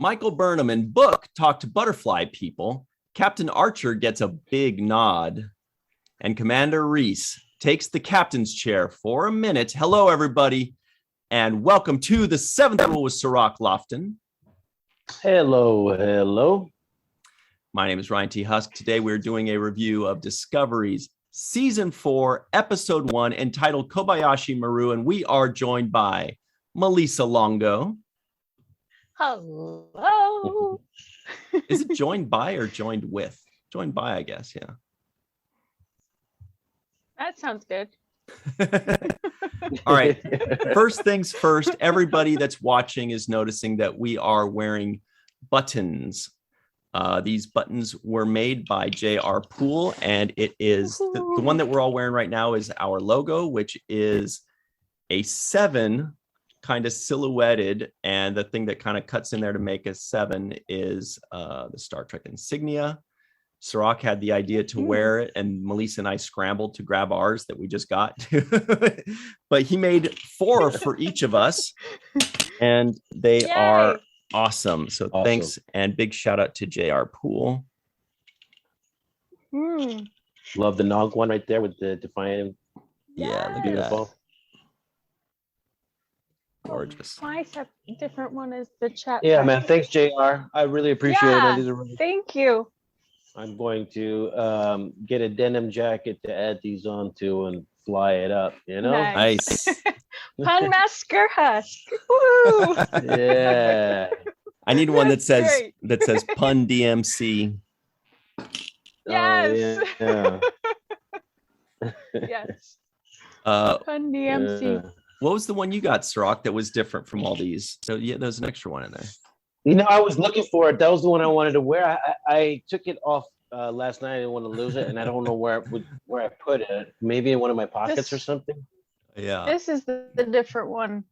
Michael Burnham in book Talk to Butterfly People. Captain Archer gets a big nod. And Commander Reese takes the captain's chair for a minute. Hello, everybody. And welcome to the 7th Rule with Cirroc Lofton. Hello. My name is Ryan T. Husk. Today we're doing a review of Discovery's Season 4, Episode 1, entitled Kobayashi Maru, and we are joined by Malissa Longo. Hello. Is it joined by or joined with? Joined by, I guess, yeah. That sounds good. All right. First things first, everybody that's watching is noticing that we are wearing buttons. These buttons were made by J.R. Poole, and it is the one that we're all wearing right now is our logo, which is a 7 kind of silhouetted, and the thing that kind of cuts in there to make a 7 is the Star Trek insignia. Cirroc had the idea to wear it, and Malissa and I scrambled to grab ours that we just got. But he made 4 for each of us, and they are awesome. So thanks, and big shout out to J.R. Poole. Love the Nog one right there with the Defiant. Yeah, look at that. Gorgeous. My different one is the chat. Yeah, man. Thanks, JR. I really appreciate it. These are really thank you. I'm going to get a denim jacket to add these on to and fly it up, you know? Nice. Pun Master Husk. Woo! Yeah. I need one that says Pun DMC. Yes. Oh, yeah. Yes. Pun DMC. Yeah. What was the one you got, Cirroc, that was different from all these? So yeah, there's an extra one in there. You know, I was looking for it. That was the one I wanted to wear. I took it off last night. I didn't want to lose it, and I don't know where I put it. Maybe in one of my pockets or something. Yeah. This is the different one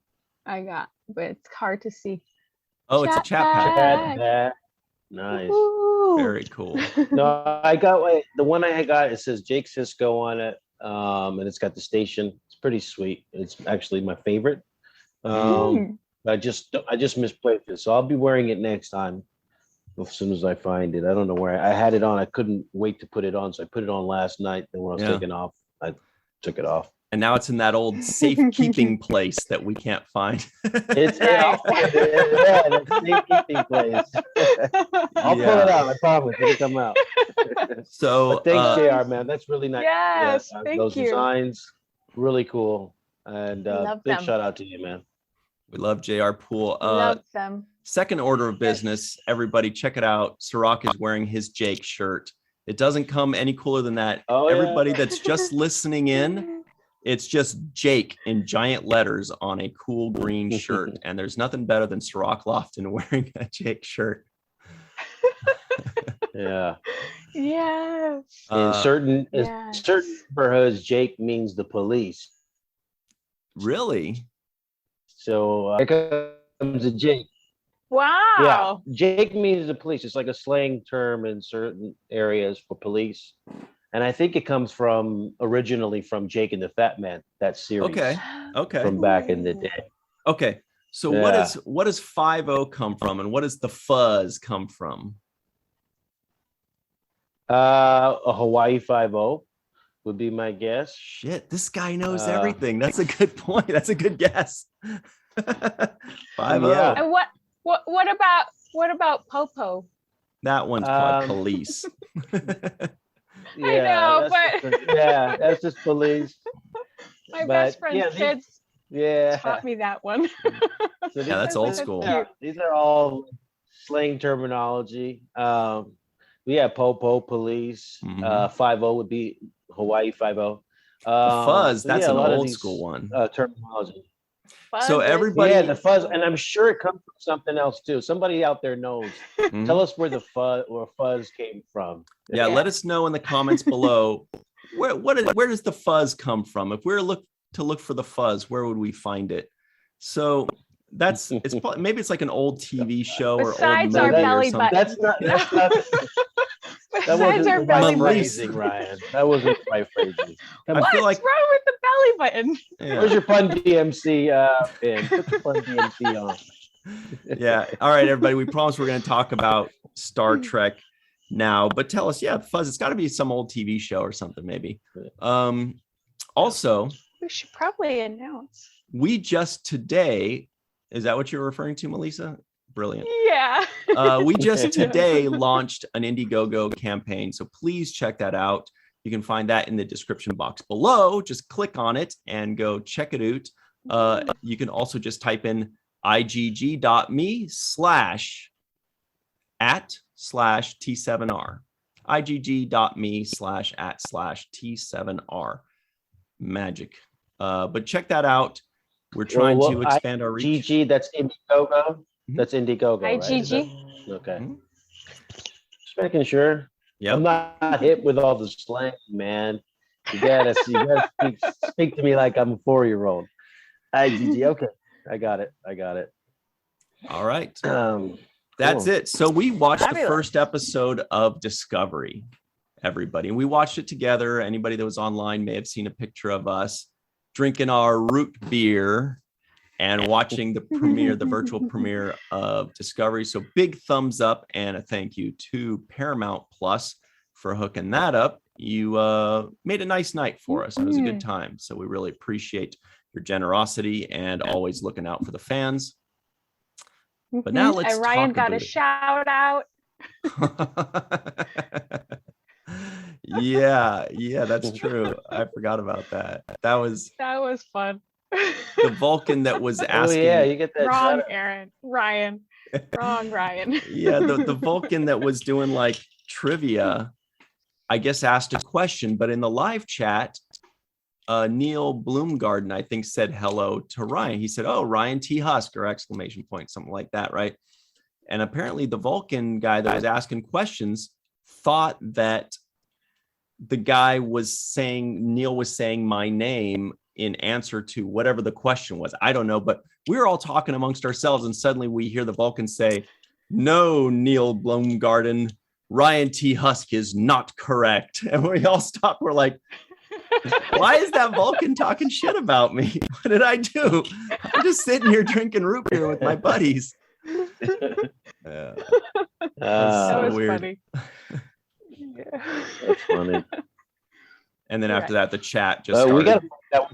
I got, but it's hard to see. Oh, it's a chat pad. Nice. Ooh. Very cool. No, I got the one I got. It says Jake Sisko on it, and it's got the station. It's pretty sweet. It's actually my favorite. I just misplaced it, so I'll be wearing it next time as soon as I find it. I don't know where I had it on. I couldn't wait to put it on, so I put it on last night. And when I was taking off, I took it off. And now it's in that old safekeeping place that we can't find. It's the safekeeping place. I'll pull it out. I promise. It'll come out. So thanks, JR, man. That's really nice. Yes, thank those you. Designs, really cool. And big shout out to you, man. We love J.R. Poole. Love them. Second order of business, everybody check it out. Cirroc is wearing his Jake shirt. It doesn't come any cooler than that. Everybody that's just listening in, it's just Jake in giant letters on a cool green shirt. And there's nothing better than Cirroc Lofton wearing a Jake shirt. Yeah. Yes. In certain neighborhoods, Jake means the police. Really? So here comes a Jake. Wow. Yeah, Jake means the police. It's like a slang term in certain areas for police, and I think it comes originally from Jake and the Fat Man, that series. Okay. From back in the day. Okay. So what does 5-0 come from, and what does the fuzz come from? A Hawaii 5-0 would be my guess. Shit, this guy knows everything. That's a good point. That's a good guess. 5-0. And what about Popo? That one's called police. I know, but that's just police. My best friend's kids Yeah. taught me that one. So yeah, that's old school. These are all slang terminology. Yeah, Popo, police. 5-0 would be Hawaii 5-0. Fuzz, so that's an a lot old of school one. Terminology. Fuzz So everybody, Yeah, the fuzz, and I'm sure it comes from something else too. Somebody out there knows. Tell us where the fuzz came from. Yeah, let us know in the comments below. Where does the fuzz come from? If we're to look for the fuzz, where would we find it? So maybe it's like an old TV show or old movie our belly or something. That's not. That wasn't my phrasing, Ryan. That wasn't my phrasing. What's wrong with the belly button? Yeah. Where's your Fun DMC pin? Put your Fun DMC on. Yeah. All right, everybody. We promise we're going to talk about Star Trek now, but tell us, Fuzz, it's got to be some old TV show or something, maybe. Also, We should probably announce. we just today, is that what you're referring to, Malissa? Brilliant. Yeah. We just today launched an Indiegogo campaign, so please check that out. You can find that in the description box below. Just click on it and go check it out. You can also just type in igg.me/@/T7R. igg.me/@/T7R. Magic. But check that out. We're trying to expand our reach. IGG, that's Indiegogo. That's Indiegogo, right? IGG. Okay. Just making sure. Yep. I'm not hip with all the slang, man. You gotta speak to me like I'm a 4-year-old. IGG. Okay. I got it. All right. That's cool. It. So we watched Fabulous. the first episode of Discovery, everybody. And we watched it together. Anybody that was online may have seen a picture of us drinking our root beer and watching the premiere, the virtual premiere of Discovery. So big thumbs up and a thank you to Paramount Plus for hooking that up. You made a nice night for us. It was a good time. So we really appreciate your generosity and always looking out for the fans. But now let's and Ryan talk got about a shout out. yeah, that's true. I forgot about that. That was fun. the Vulcan that was asking. Oh yeah, you get that. Wrong, Aaron. Ryan. Wrong, Ryan. Yeah, the Vulcan that was doing like trivia, I guess asked a question, but in the live chat, Neil Bloomgarden, I think, said hello to Ryan. He said, "Oh, Ryan T. Husk," or exclamation point, something like that, right? And apparently the Vulcan guy that was asking questions thought that the guy was saying, Neil was saying my name in answer to whatever the question was. I don't know, but we were all talking amongst ourselves and suddenly we hear the Vulcan say, "No, Neil Bloomgarden, Ryan T. Husk is not correct." And we all stop. We're like, why is that Vulcan talking shit about me? What did I do? I'm just sitting here drinking root beer with my buddies. That so was weird. funny. Yeah. That's funny. And then after that, the chat just We started. got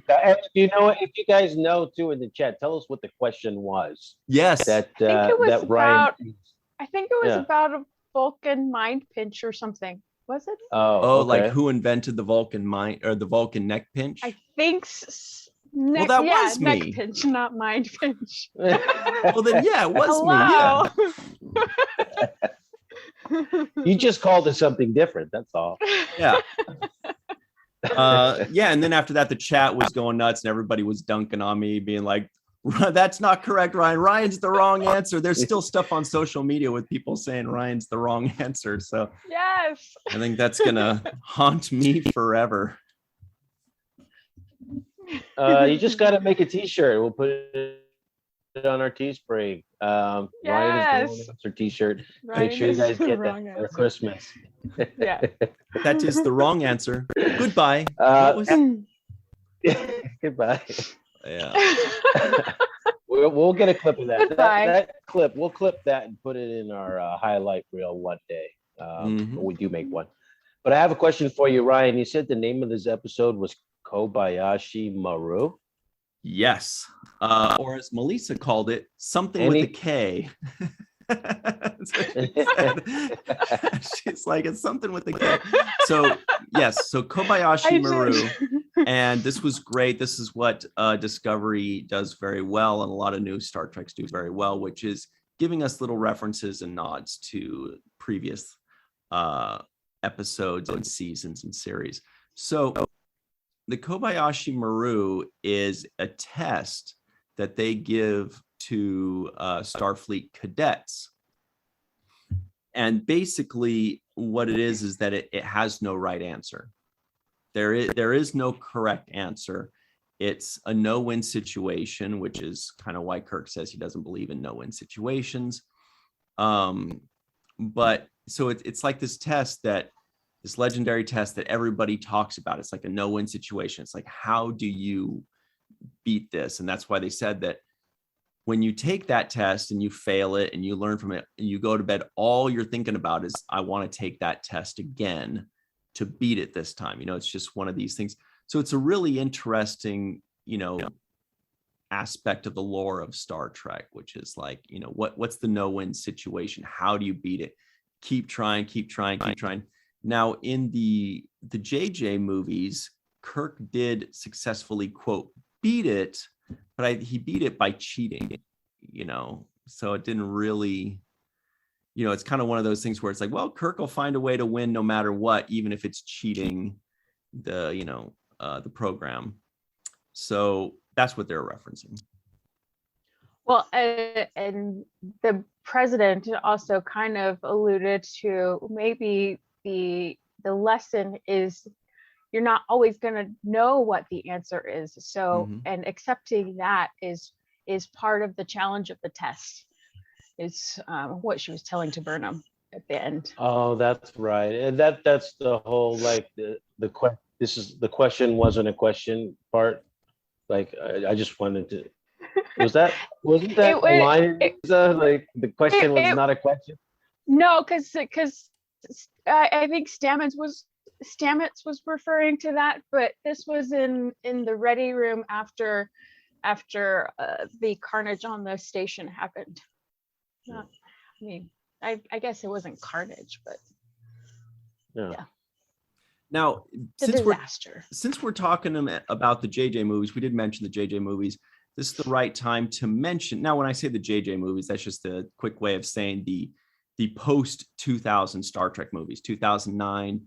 if you guys know too in the chat, tell us what the question was. Yes. That I think it was that Ryan. about a Vulcan mind pinch or something. Was it? Oh, okay. like who invented the Vulcan mind or the Vulcan neck pinch? I think neck, that was neck me. pinch, not mind pinch. Well, then, yeah, it was Hello. me. You just called it something different. That's all. Yeah. Yeah. And then after that, the chat was going nuts and everybody was dunking on me, being like, "That's not correct, Ryan. Ryan's the wrong answer." There's still stuff on social media with people saying Ryan's the wrong answer. So Yes. I think that's going to haunt me forever. You just got to make a T-shirt. We'll put it on our Teespring. Ryan is the wrong Yes. answer T-shirt. Ryan Make sure you is guys the get wrong that for answer. Christmas. Yeah. That is the wrong answer. Goodbye. Uh, What was- Goodbye. yeah. We'll get a clip of that. Goodbye. That clip. We'll clip that and put it in our highlight reel one day. Mhm. When we do make one. But I have a question for you, Ryan. You said the name of this episode was Kobayashi Maru. Yes. Or as Malissa called it, something with a K. That's what she said. She's like, it's something with a K. So yes, so Kobayashi Maru. And this was great. This is what Discovery does very well, and a lot of new Star Treks do very well, which is giving us little references and nods to previous episodes and seasons and series. So the Kobayashi Maru is a test that they give to Starfleet cadets. And basically what it is that it has no right answer. There is no correct answer. It's a no-win situation, which is kind of why Kirk says he doesn't believe in no-win situations. But so it's like this test this legendary test that everybody talks about. It's like a no-win situation. It's like, how do you beat this? And that's why they said that when you take that test and you fail it and you learn from it and you go to bed, all you're thinking about is, I want to take that test again to beat it this time. It's just one of these things. So it's a really interesting, aspect of the lore of Star Trek, which is like, what's the no-win situation? How do you beat it? Keep trying. Now in the JJ movies, Kirk did successfully, quote, beat it, but he beat it by cheating, so it didn't really, it's kind of one of those things where it's like, well, Kirk will find a way to win no matter what, even if it's cheating the program. So that's what they're referencing. Well, and the president also kind of alluded to maybe the lesson is you're not always going to know what the answer is. So, and accepting that is part of the challenge of the test, is what she was telling to Burnham at the end. Oh, that's right. And that's the whole, like, the question wasn't a question part. Like, I just wanted to, wasn't that a line? Like, the question was not a question? No, because I think Stamets was referring to that, but this was in the ready room after the carnage on the station happened. I guess it wasn't carnage, but yeah. Now, disaster. Since we're talking about the JJ movies, we did mention the JJ movies. This is the right time to mention. Now, when I say the JJ movies, that's just a quick way of saying the post 2000 Star Trek movies. 2009,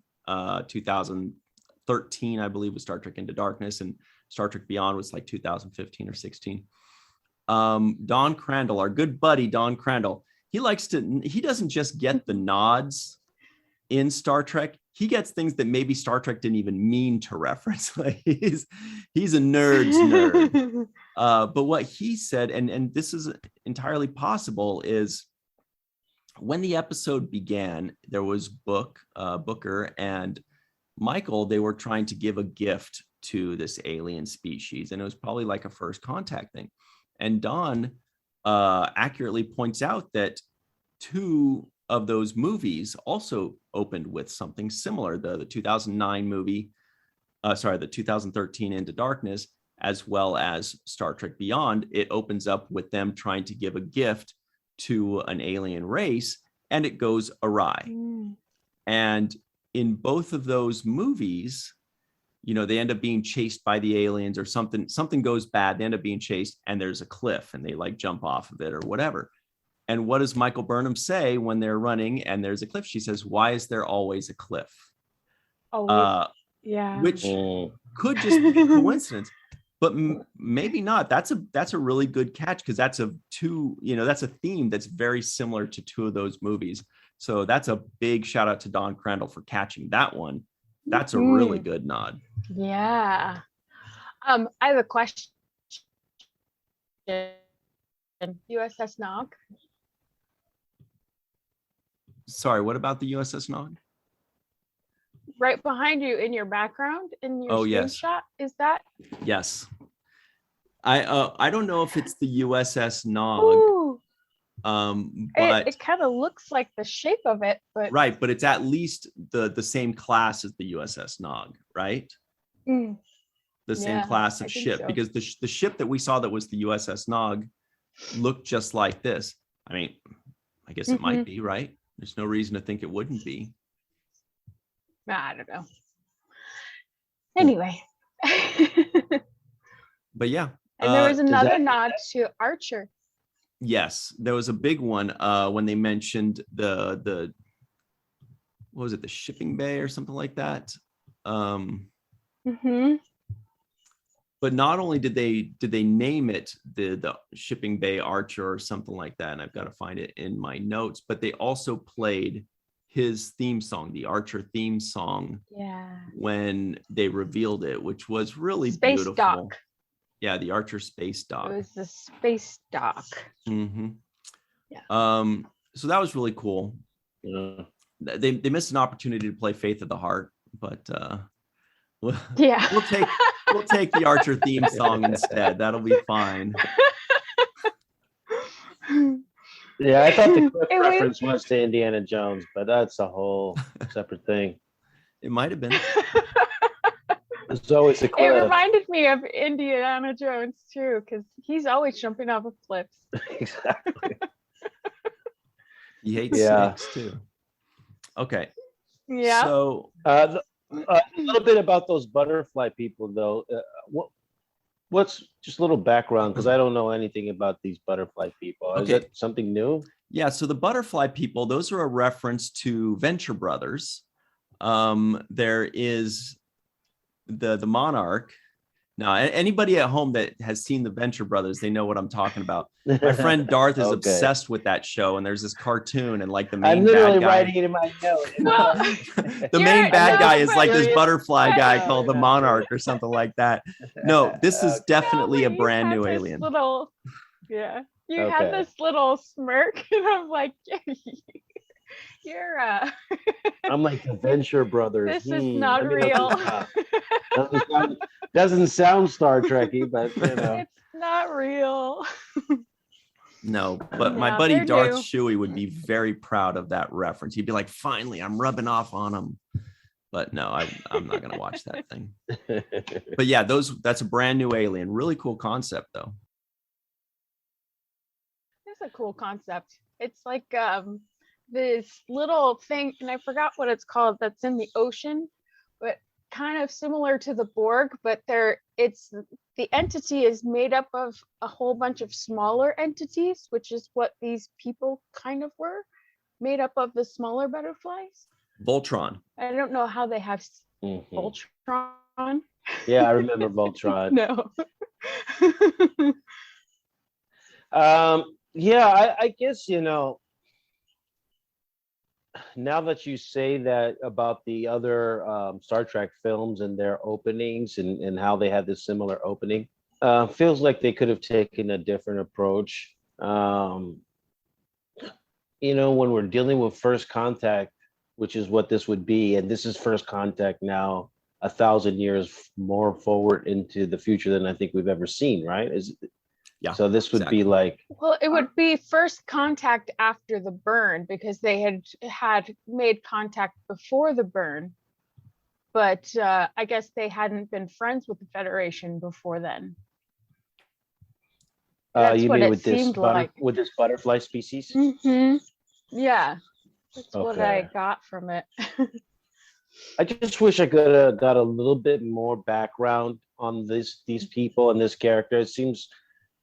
2013, I believe, was Star Trek Into Darkness, and Star Trek Beyond was like 2015 or 16. Don Crandall, our good buddy Don Crandall, he doesn't just get the nods in Star Trek. He gets things that maybe Star Trek didn't even mean to reference. Like, he's a nerd's nerd. But what he said, and this is entirely possible, is when the episode began, there was Booker and Michael. They were trying to give a gift to this alien species, and it was probably like a first contact thing. And Don accurately points out that two of those movies also opened with something similar. The 2009 movie, the 2013 Into Darkness, as well as Star Trek Beyond, it opens up with them trying to give a gift to an alien race, and it goes awry. And in both of those movies, they end up being chased by the aliens, or something goes bad. They end up being chased, and there's a cliff, and they like jump off of it or whatever. And what does Michael Burnham say when they're running and there's a cliff? She says, "Why is there always a cliff?" Yeah. Which could just be a coincidence, but maybe not. That's a really good catch, because that's a theme that's very similar to two of those movies. So that's a big shout out to Don Crandall for catching that one. That's a really good nod. Yeah. I have a question. USS Nog. Sorry, what about the USS Nog? Right behind you in your background, in your screenshot, is that? Yes. I don't know if it's the USS Nog. But it kind of looks like the shape of it, but right, but it's at least the same class as the USS Nog, right? The same class of ship, so. Because the ship that we saw that was the USS Nog looked just like this. I mean, I guess it might be, right? There's no reason to think it wouldn't be. I don't know. Anyway. But yeah. And there was another nod to Archer. Yes, there was a big one when they mentioned the what was it, the shipping bay or something like that. But not only did they name it the shipping bay Archer or something like that, and I've got to find it in my notes, but they also played his theme song, the Archer theme song, when they revealed it, which was really Space beautiful. Dock. Yeah, the Archer space dock. It was the space dock. Yeah. So that was really cool. Yeah. They missed an opportunity to play Faith of the Heart, but we'll take the Archer theme song instead. That'll be fine. Yeah, I thought the cliff It was- reference was to Indiana Jones, but that's a whole separate thing. It might have been. There's always a It cliff. reminded me of Indiana Jones too, because he's always jumping off of cliffs. Exactly. He hates Yeah. snakes too. Okay. Yeah. So A little bit about those butterfly people, though. What's just a little background, because I don't know anything about these butterfly people. Is Okay. that something new? yeah, so the butterfly people, those are a reference to Venture Brothers. There is the monarch. Now, anybody at home that has seen the Venture Brothers, they know what I'm talking about. My friend Darth is Okay. obsessed with that show, and there's this cartoon, and like the I'm main literally bad guy, writing it in my note. Well, the main bad guy is like this serious. butterfly guy No, called the you're not monarch or something like that. No, this is definitely No, a but you brand had new this alien. Little, yeah, you had Okay. this little smirk, and I'm like, you're I'm like the Venture Brothers. this is not let me real. look this up. Doesn't sound Star Trekky, but you know. It's not real. No, but my Yeah, buddy they're Darth new. Shuey would be very proud of that reference. He'd be like, finally, I'm rubbing off on him. But no, I'm not gonna watch that thing. But yeah, that's a brand new alien. Really cool concept though. It's a cool concept. It's like this little thing, and I forgot what it's called, that's in the ocean, but kind of similar to the Borg, but the entity is made up of a whole bunch of smaller entities, which is what these people kind of were, made up of the smaller butterflies. Voltron. I don't know how they have Mhm. Voltron. Yeah, I remember Voltron. No. Yeah, I guess, now that you say that about the other Star Trek films and their openings and how they had this similar opening, feels like they could have taken a different approach. When we're dealing with First Contact, which is what this would be, and this is First Contact now 1,000 years more forward into the future than I think we've ever seen, right? Yeah. So this would exactly. be like, Well, it would be First Contact after the burn, because they had made contact before the burn, but I guess they hadn't been friends with the Federation before then. That's you what mean it with this seemed like. with this butterfly species? Mm-hmm. Yeah, that's what I Okay. got from it. I just wish I could have got a little bit more background on these people and this character. It seems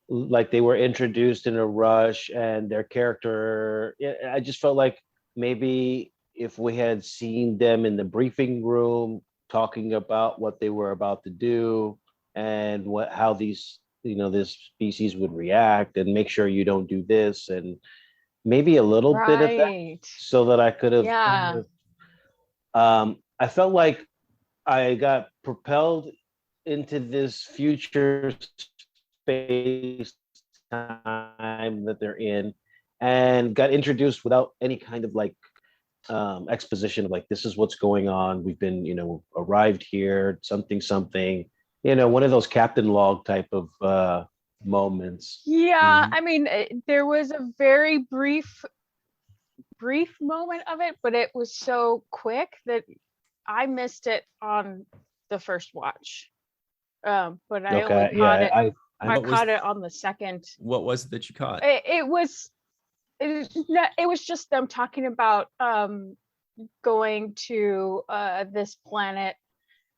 like they were introduced in a rush, and their character, I just felt like maybe if we had seen them in the briefing room talking about what they were about to do and how these this species would react, and make sure you don't do this, and maybe a little bit of that, Right. so that I could have Yeah. I felt like I got propelled into this future space time that they're in, and got introduced without any kind of like exposition of like, this is what's going on. We've been, arrived here, something, one of those Captain Log type of moments. Yeah, Mhm. I mean, there was a very brief moment of it, but it was so quick that I missed it on the first watch. But I Okay, only caught yeah, it. I What was- caught it on the second. What was it that you caught? It was just them talking about going to this planet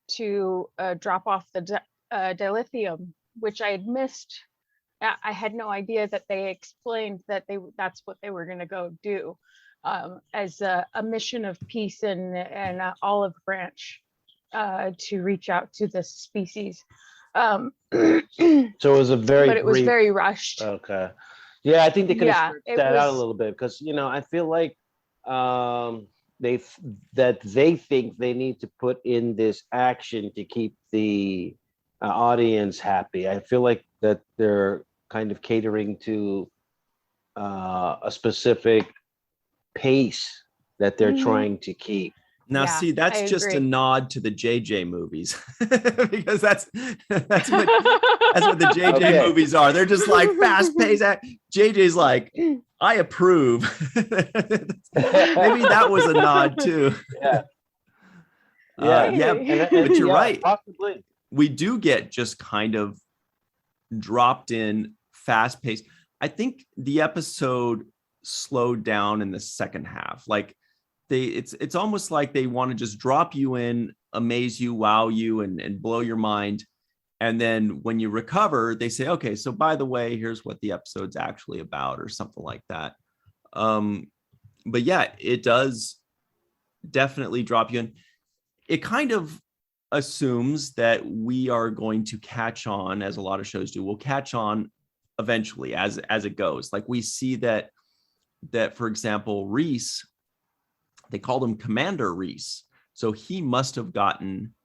to drop off the dilithium, which I had missed. I had no idea that they explained that that's what they were going to go do as a mission of peace and olive branch to reach out to this species. So it was a very but it was brief. very rushed. Okay. Yeah, I think they could have Yeah, stretched it that out a was- little bit, because I feel like they think they need to put in this action to keep the audience happy. I feel like that they're kind of catering to a specific pace that they're Mhm. trying to keep. Now, Yeah, see, that's I just a agree. nod to the JJ movies because that's what the JJ Okay. movies are. They're just like fast paced. JJ's like, I approve. Maybe that was a nod too. Yeah. Yeah, but you're right. Possibly. We do get just kind of dropped in, fast paced. I think the episode slowed down in the second half. Like it's almost like they want to just drop you in, amaze you, wow you, and blow your mind. And then when you recover, they say, okay, so by the way, here's what the episode's actually about, or something like that. But yeah, it does definitely drop you in. It kind of assumes that we are going to catch on, as a lot of shows do. We'll catch on eventually as it goes. Like we see that for example, Reese, they called him Commander Reese, so he must have gotten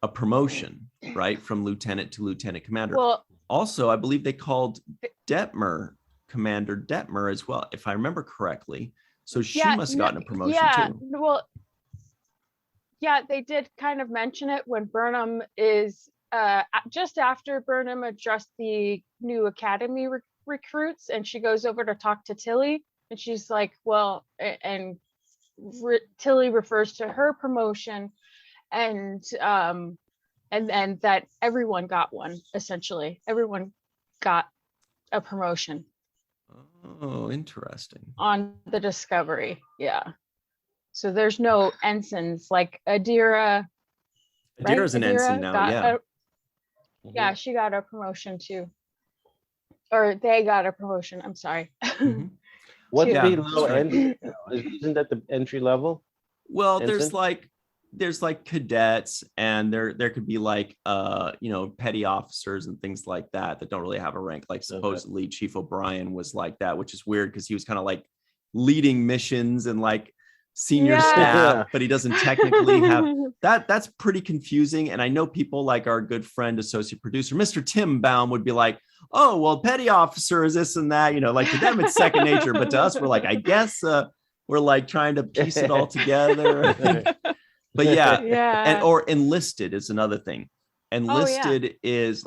a promotion, right, from lieutenant to lieutenant commander. Well, also, I believe they called Detmer Commander Detmer as well, if I remember correctly. So she must have gotten a promotion too. Well, yeah, they did kind of mention it when Burnham is just after Burnham addressed the new academy recruits, and she goes over to talk to Tilly, and she's like, well, and Tilly refers to her promotion, and that everyone got one. Essentially, everyone got a promotion. Oh, interesting. On the Discovery, yeah. So there's no ensigns like Adira. Adira's an ensign now, yeah. She got a promotion too, or they got a promotion. I'm sorry. Mm-hmm. What's the low end? Isn't that the entry level? Well, ensign? there's like cadets, and there could be like petty officers and things like that don't really have a rank. Like supposedly Chief O'Brien was like that, which is weird because he was kind of like leading missions and like senior staff, but he doesn't technically have that. That's pretty confusing. And I know people like our good friend, associate producer, Mr. Tim Baum, would be like, oh, well, petty officer is this and that, like to them it's second nature, but to us we're like, I guess we're like trying to piece it all together. But and or enlisted is another thing. Enlisted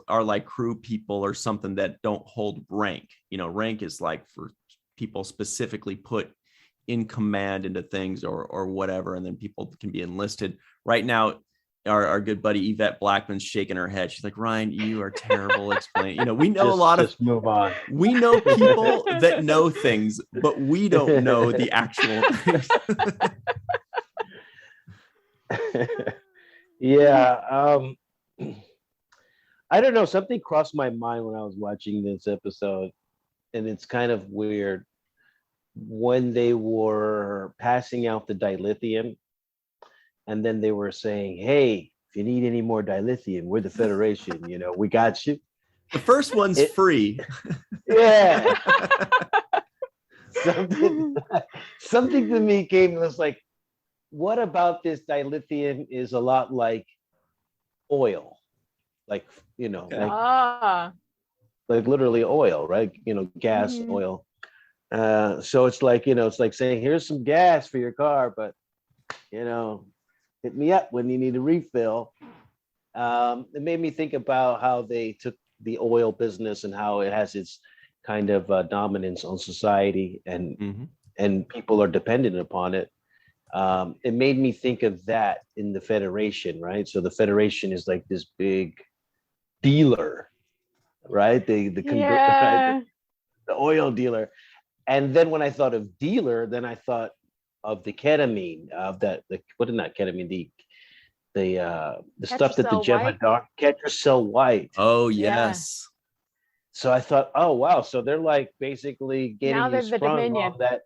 are like crew people or something that don't hold rank. Rank is like for people specifically put in command into things or whatever, and then people can be enlisted. Right now, our good buddy Yvette Blackmon's shaking her head. She's like, Ryan, you are terrible explaining. We know a lot of move on. We know people that know things, but we don't know the actual things. I don't know, something crossed my mind when I was watching this episode, and it's kind of weird. When they were passing out the dilithium, and then they were saying, hey, if you need any more dilithium, we're the Federation, we got you. The first one's free. Yeah. Something to me came and was like, what about this dilithium is a lot like oil, like like literally oil, right? Gas, oil. So it's like it's like saying, here's some gas for your car, but hit me up when you need a refill. It made me think about how they took the oil business and how it has its kind of dominance on society, and people are dependent upon it. It made me think of that in the Federation, right? So the Federation is like this big dealer, right? The oil dealer. And then when I thought of dealer, then I thought of the ketamine, of the stuff that the Jem'Hadar catch yourself white. Oh yes. So I thought, oh wow, so they're like basically getting now they're the Dominion. That.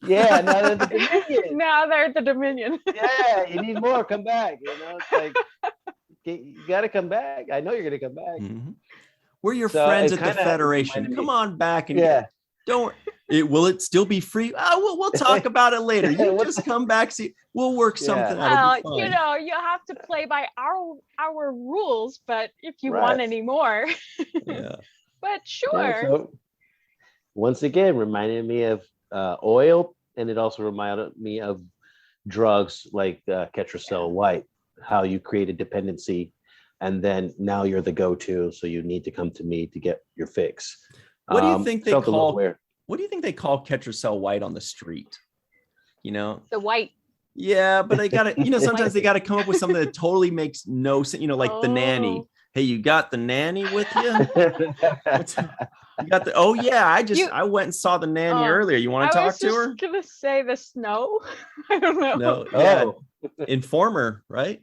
Yeah, now they're the Dominion. Now they're the Dominion. Yeah, you need more. Come back. It's like you got to come back. I know you're gonna come back. Mm-hmm. We're your friends at the Federation. Come on back and don't. Will it still be free? We'll talk about it later. You just come back. See, we'll work something out. You have to play by our rules. But if you want any more, but sure. Yeah, so, once again, reminded me of oil, and it also reminded me of drugs like Ketracel White, how you create a dependency, and then now you're the go-to, so you need to come to me to get your fix. What do you think they felt a little call? weird. What do you think they call Ketracel White on the street? You know, The white. yeah, but they got to, you know, sometimes they got to come up with something that totally makes no sense. You know, like the nanny. Oh. Hey, you got the nanny with you? You got the, oh yeah, I went and saw the nanny earlier. You want to talk to her? I was just gonna say the snow. I don't know. No, yeah. Oh, Informer, right?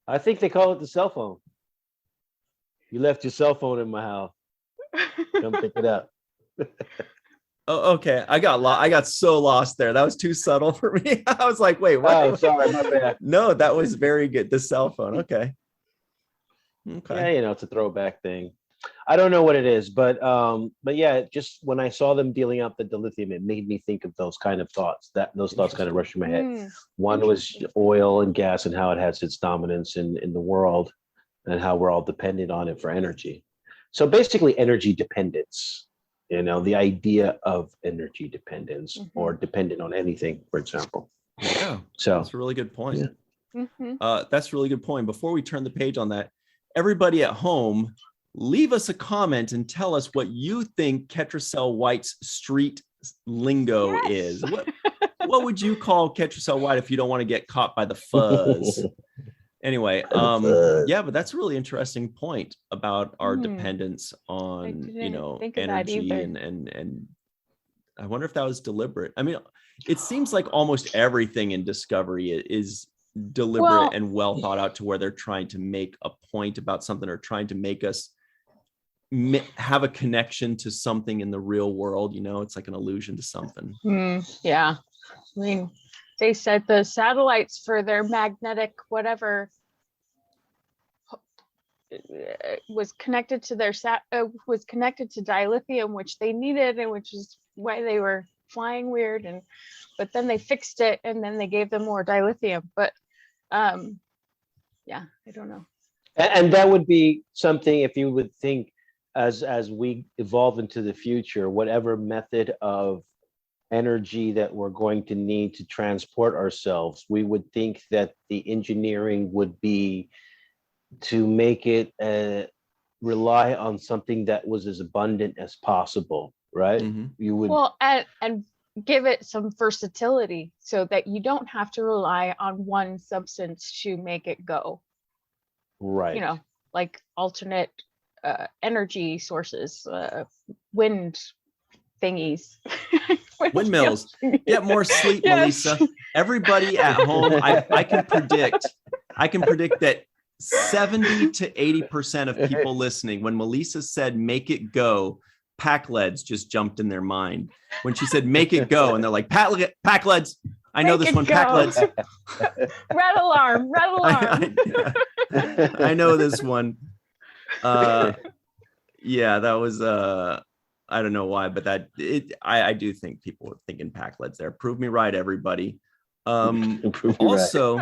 I think they call it the cell phone. You left your cell phone in my house. Come pick it up. Oh, okay. I got so lost there. That was too subtle for me. I was like, wait, what? Oh, sorry, my bad. No, that was very good. The cell phone. Okay. Yeah, you know, it's a throwback thing. I don't know what it is, but yeah, just when I saw them dealing out the dilithium, it made me think of those kind of thoughts. Those thoughts kind of rushed through my head. One was oil and gas and how it has its dominance in the world and how we're all dependent on it for energy. So basically energy dependence, you know, the idea of energy dependence or dependent on anything, for example. Yeah. So that's a really good point. Mm-hmm. That's a really good point. Before we turn the page on that, everybody at home, leave us a comment and tell us what you think Ketracel White's street lingo is. What would you call Ketracel White if you don't want to get caught by the fuzz? Anyway, yeah, but that's a really interesting point about our dependence on, you know, energy and I wonder if that was deliberate. I mean, it seems like almost everything in Discovery is deliberate and well thought out to where they're trying to make a point about something or trying to make us have a connection to something in the real world. You know, it's like an allusion to something. Yeah. I mean, they said the satellites for their magnetic whatever was connected to their was connected to dilithium, which they needed, and which is why they were flying weird. But then they fixed it, and then they gave them more dilithium. But yeah, I don't know. And that would be something if you would think as we evolve into the future, whatever method of energy that we're going to need to transport ourselves, we would think that the engineering would be to make it rely on something that was as abundant as possible, right? You would and give it some versatility so that you don't have to rely on one substance to make it go. Right. You know, like alternate energy sources, wind thingies. Windmills. Get more sleep, Melissa. Everybody at home, I can predict that 70 to 80% of people listening, when Melissa said make it go, pack leads just jumped in their mind. When she said make it go, and they're like, pack leads. I know this one, pack leads. Red alarm, red alarm. I know this one. Yeah, that was I don't know why, but I do think people were thinking pack leads there. Prove me right, everybody. Also,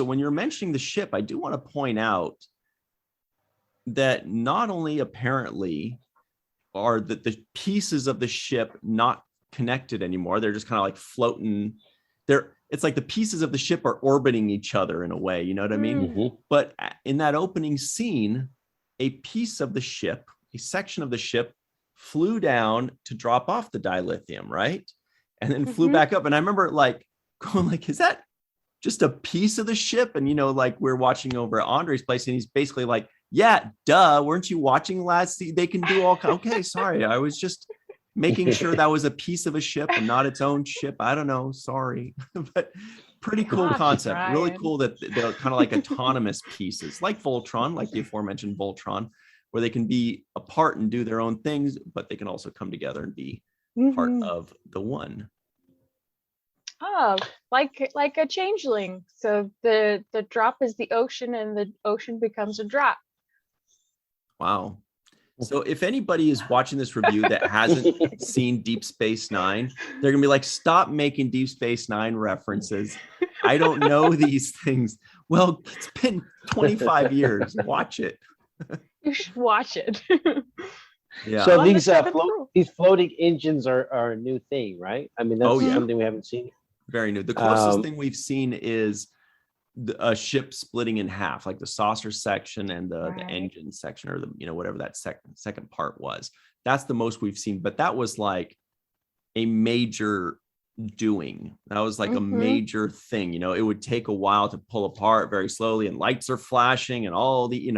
when you're mentioning the ship, I do want to point out that not only apparently are the pieces of the ship not connected anymore, they're just kind of like floating. It's like the pieces of the ship are orbiting each other in a way, you know what I mean? But in that opening scene, a piece of the ship, a section of the ship flew down to drop off the dilithium, right? And then flew back up. And I remember like going like, is that just a piece of the ship? And, you know, like we're watching over at Andre's place and he's basically like, yeah, duh, weren't you watching last? They can do all, okay, sorry. I was just making sure that was a piece of a ship and not its own ship. I don't know, sorry. But pretty cool concept. Ryan. Really cool that they're kind of like autonomous pieces, like Voltron, like the aforementioned Voltron, where they can be apart and do their own things, but they can also come together and be part of the one. Oh, like a changeling. So the drop is the ocean and the ocean becomes a drop. Wow. So if anybody is watching this review that hasn't seen Deep Space Nine, they're gonna be like, stop making Deep Space Nine references. I don't know these things. Well, it's been 25 years. Watch it. You should watch it. Yeah. So these floating engines are a new thing, right? I mean, that's something we haven't seen. Very new. The closest thing we've seen is a ship splitting in half, like the saucer section and the engine section, or the whatever that second part was. That's the most we've seen. But that was like a major doing. That was like a major thing. It would take a while to pull apart very slowly, and lights are flashing, and all the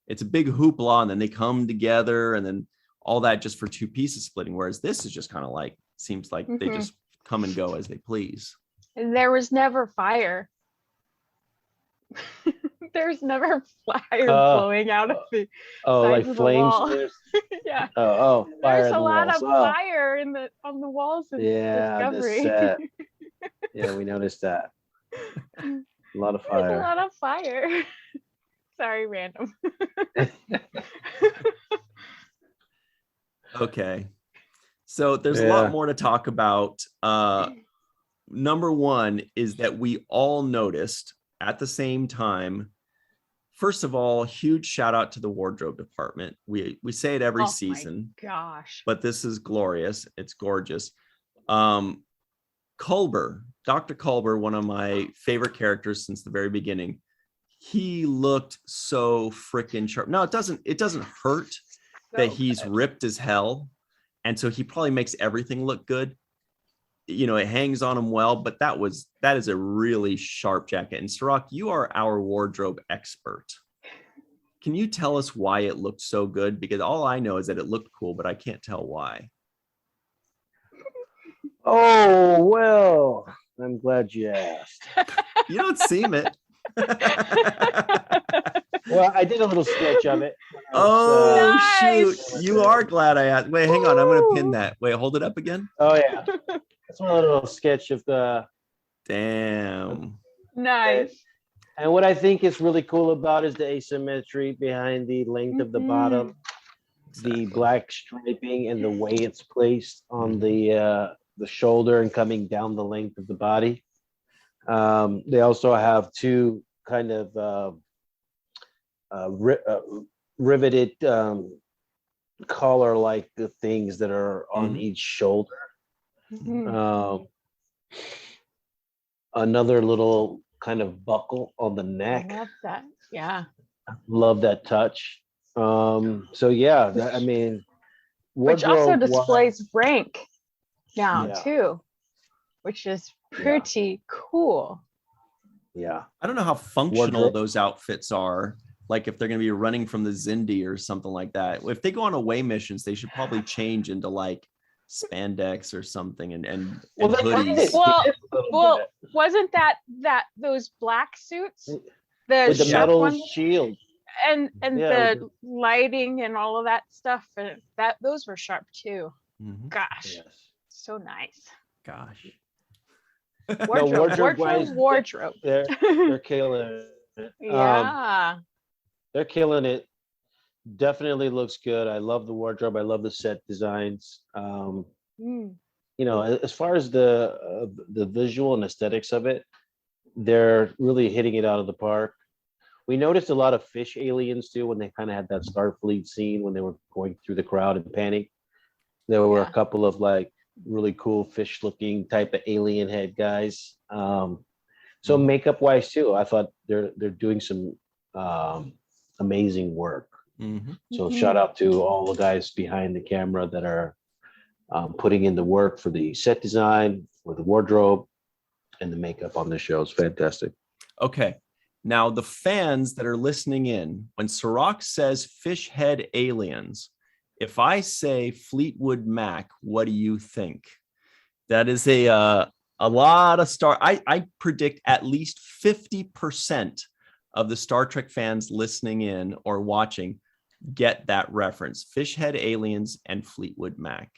it's a big hoopla, and then they come together, and then all that just for two pieces splitting. Whereas this is just kind of like, seems like they just come and go as they please. And there was never fire. There's never fire blowing out of the like of flames. Yeah. Fire. There's a lot of fire on the walls of Discovery. The set. Yeah, we noticed that. A lot of fire. There's a lot of fire. Sorry, random. Okay. So there's a lot more to talk about. Number one is that we all noticed at the same time. First of all, huge shout out to the wardrobe department. We say it every season. My gosh. But this is glorious. It's gorgeous. Culber, Dr. Culber, one of my favorite characters since the very beginning. He looked so freaking sharp. No, it doesn't hurt that he's ripped as hell. And so he probably makes everything look good. It hangs on him well, but that is a really sharp jacket. And Cirroc, you are our wardrobe expert. Can you tell us why it looked so good? Because all I know is that it looked cool, but I can't tell why. Oh, well, I'm glad you asked. You don't seem it. Well, I did a little sketch of it. Oh, shoot. You are glad I asked. Wait, hang on. I'm going to pin that. Wait, hold it up again. Oh, yeah. That's one little sketch of the. Damn. Nice. And what I think is really cool about is the asymmetry behind the length of the bottom, the black striping, and the way it's placed on the shoulder and coming down the length of the body. They also have two kind of riveted collar-like things that are on each shoulder. Another little kind of buckle on the neck. I love that. Yeah. Love that touch. So yeah, which also displays rank now too, which is pretty cool. Yeah. I don't know how functional those outfits are. Like if they're going to be running from the Zindi or something like that. If they go on away missions, they should probably change into like spandex or something and hoodies. Well, wasn't that those black suits, with the metal one? shield and the lighting and all of that stuff, and those were sharp too. Gosh, so nice. Gosh. Wardrobe. They're killing it. Yeah. They're killing it. Definitely looks good. I love the wardrobe. I love the set designs. As far as the visual and aesthetics of it, they're really hitting it out of the park. We noticed a lot of fish aliens too when they kind of had that Starfleet scene when they were going through the crowd and panning. There were a couple of like really cool fish looking type of alien head guys. So makeup wise too, I thought they're doing some amazing work. So shout out to all the guys behind the camera that are putting in the work for the set design, for the wardrobe, and the makeup on the show. It's fantastic. Okay. Now, the fans that are listening in, when Cirroc says fish head aliens, if I say Fleetwood Mac, what do you think? That is a lot of I predict at least 50% of the Star Trek fans listening in or watching get that reference. Fish head aliens and Fleetwood Mac.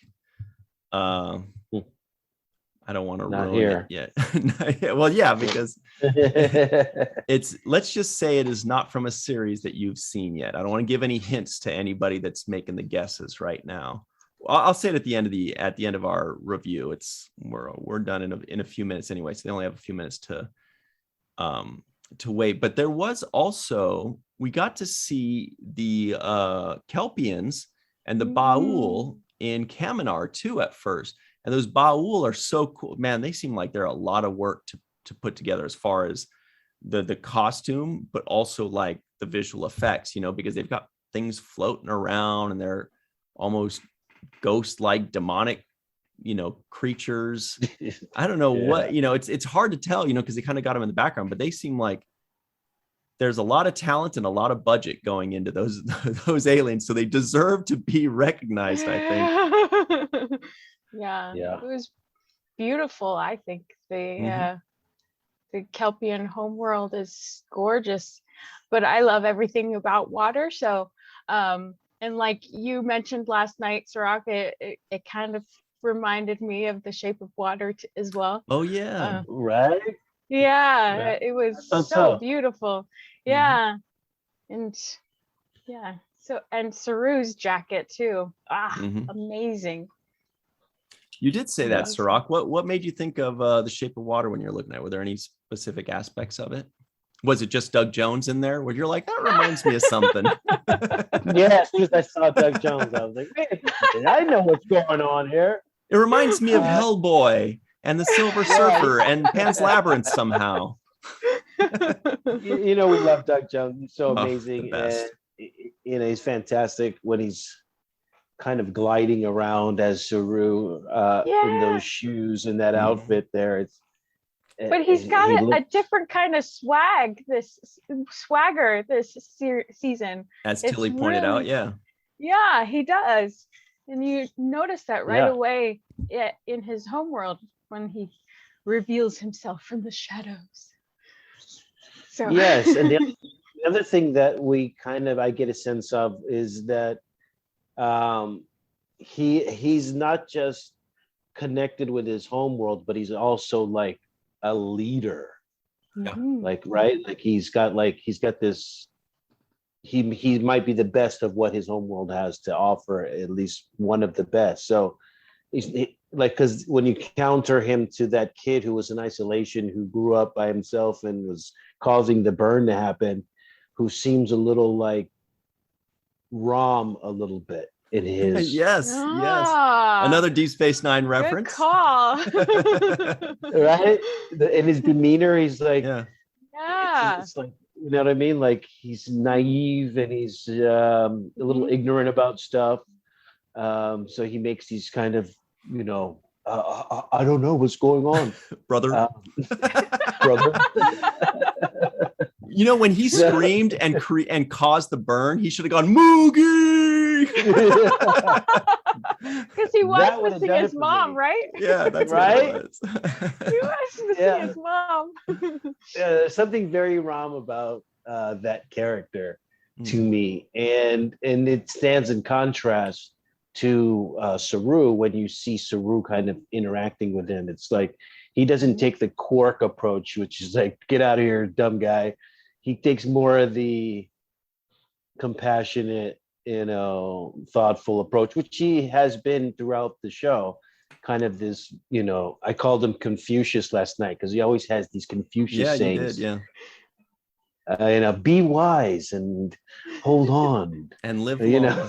I don't want to ruin it yet. Well, yeah, because let's just say it is not from a series that you've seen yet. I don't want to give any hints to anybody that's making the guesses right now. I'll say it at the end of our review. We're done in a few minutes anyway, so they only have a few minutes to wait. But there was also, we got to see the Kelpians and the Baul in Kaminar too at first. And those Baul are so cool, man. They seem like they're a lot of work to put together as far as the costume, but also like the visual effects, because they've got things floating around and they're almost ghost-like demonic, creatures. I don't know what, it's hard to tell, because they kind of got them in the background, but they seem like there's a lot of talent and a lot of budget going into those aliens. So they deserve to be recognized, I think. Yeah. It was beautiful. I think the Kelpian homeworld is gorgeous, but I love everything about water. So, and like you mentioned last night, Cirroc, it kind of reminded me of The Shape of Water as well. Oh yeah. Right. Yeah, it was so beautiful. Yeah. And so, and Saru's jacket too. Amazing. You did say that, Cirroc. What made you think of The Shape of Water when you're looking at it? Were there any specific aspects of it? Was it just Doug Jones in there where you're like, that reminds me of something? Yeah, as soon as I saw Doug Jones, I was like, wait, I know what's going on here. It reminds me of Hellboy and the Silver Surfer and Pan's Labyrinth somehow. We love Doug Jones. He's so amazing. And he's fantastic when he's kind of gliding around as Saru in those shoes and that outfit there. But he's got a different kind of swagger this season. As Tilly pointed out, Yeah, he does. And you notice that right away in his homeworld when he reveals himself from the shadows. So yes, and the other thing that I get a sense of is that he's not just connected with his homeworld, but he's also like a leader. Like he's got this. He might be the best of what his homeworld has to offer, at least one of the best. So because when you counter him to that kid who was in isolation, who grew up by himself and was causing the burn to happen, who seems a little like Rom a little bit in his yes another Deep Space Nine reference. Good call. Right, in his demeanor, he's like it's like, you know what I mean? Like he's naive and he's a little ignorant about stuff. So he makes these kind of, I don't know what's going on, brother. Brother. When he screamed and caused the burn, he should have gone Moogie. Because he was missing his mom, right? Yeah, that's right. What it was. He was missing his mom. There's something very Rom about that character to me, and it stands in contrast to Saru when you see Saru kind of interacting with him. It's like he doesn't take the Quark approach, which is like, get out of here, dumb guy. He takes more of the compassionate, thoughtful approach, which he has been throughout the show. Kind of this, I called him Confucius last night because he always has these Confucius sayings. You did, be wise and hold on and live long.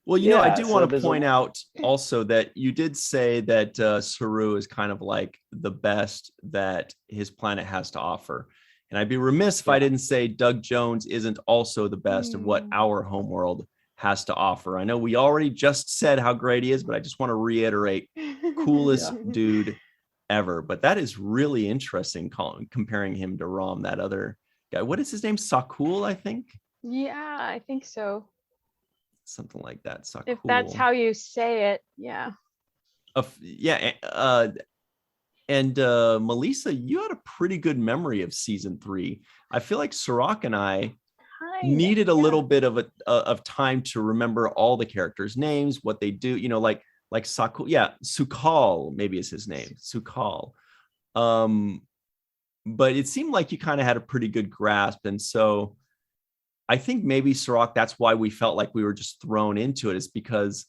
Well, I do want to point out also that you did say that Saru is kind of like the best that his planet has to offer. And I'd be remiss if I didn't say Doug Jones isn't also the best of what our homeworld has to offer. I know we already just said how great he is, but I just want to reiterate, coolest dude ever. But that is really interesting, comparing him to Rom, that other guy. What is his name? Sakul, I think. Yeah, I think so. Something like that. Sakul. If that's how you say it, yeah. And Malissa, you had a pretty good memory of season 3. I feel like Cirroc and I needed a little bit of time to remember all the characters' names, what they do, like Sakul. Yeah, Sukal maybe is his name. Sukal. But it seemed like you kind of had a pretty good grasp. And so I think maybe Cirroc, that's why we felt like we were just thrown into it, is because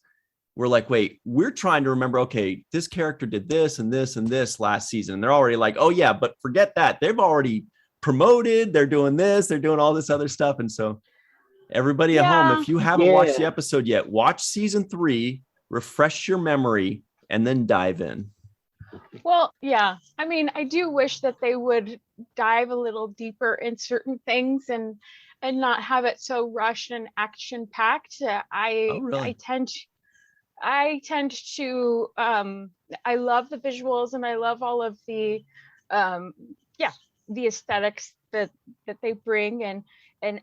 we're like, wait, we're trying to remember, okay, this character did this and this and this last season. And they're already like, oh yeah, but forget that. They've already promoted, they're doing this, they're doing all this other stuff. And so everybody at home, if you haven't watched the episode yet, watch season 3, refresh your memory, and then dive in. Well, yeah. I mean, I do wish that they would dive a little deeper in certain things and not have it so rushed and action packed. Oh, really? I tend to I love the visuals and I love all of the the aesthetics that they bring, and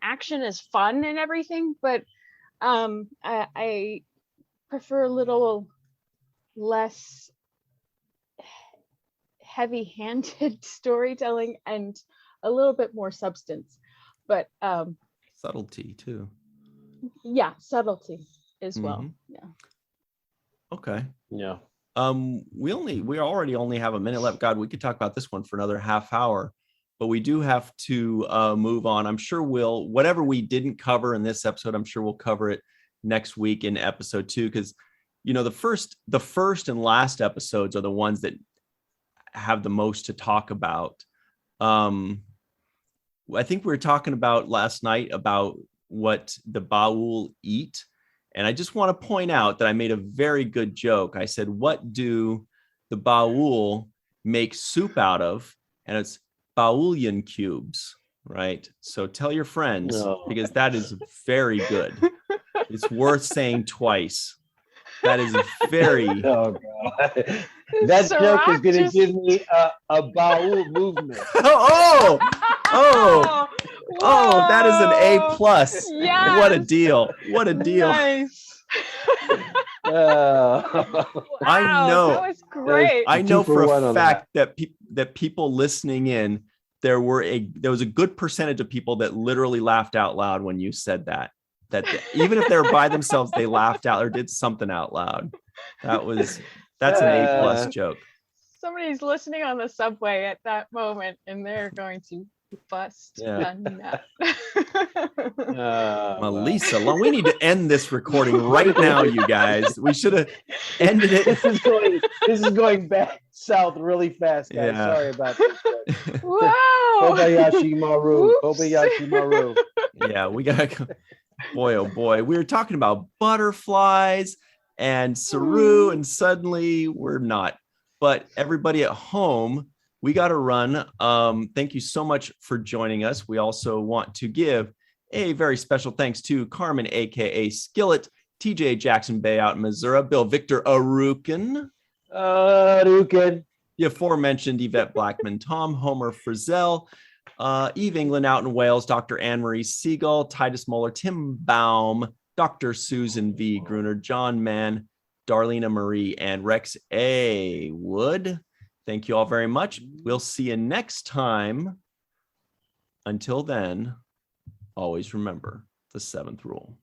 action is fun and everything, but I prefer a little less heavy-handed storytelling and a little bit more substance, but subtlety too. Yeah, subtlety as well. Yeah. Okay. Yeah. We already only have a minute left. God, we could talk about this one for another half hour, but we do have to move on. I'm sure whatever we didn't cover in this episode, I'm sure we'll cover it next week in episode 2, because the first and last episodes are the ones that have the most to talk about. I think we were talking about last night about what the Baul eat. And I just want to point out that I made a very good joke. I said, what do the Baul make soup out of? And it's Baulian cubes, right? So tell your friends, because that is very good. It's worth saying twice. That is very... Oh, God. That joke is going to give me a Baul movement. Oh, that is an A+. Yes. What a deal. What a deal. Nice. I know. That was great. I know for a fact that people listening in, there was a good percentage of people that literally laughed out loud when you said that. That even if they were by themselves, they laughed out or did something out loud. That's an A+ joke. Somebody's listening on the subway at that moment, and they're going to bust a nut. Malissa, we need to end this recording right now, you guys. We should have ended it. This is going back south really fast, guys. Yeah. Sorry about this. Wow. Kobayashi Maru. Kobayashi Maru. Yeah, we gotta go. Boy, oh boy. We were talking about butterflies and Cirroc, and suddenly we're not. But everybody at home, we got to run. Thank you so much for joining us. We also want to give a very special thanks to Carmen, aka Skillet, TJ Jackson-Bey out in Missouri, Bill Victor Arucan, the aforementioned Yvette Blackmon, Tom Homer Frizzell, Eve England out in Wales, Dr. Anne-Marie Segal, Titus Mohler, Tim Baum, Dr. Susan V. Gruner, John Mann, Darlena Marie, and Rex A. Wood. Thank you all very much. We'll see you next time. Until then, always remember the 7th rule.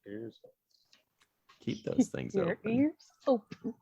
Keep those things open. Your ears open.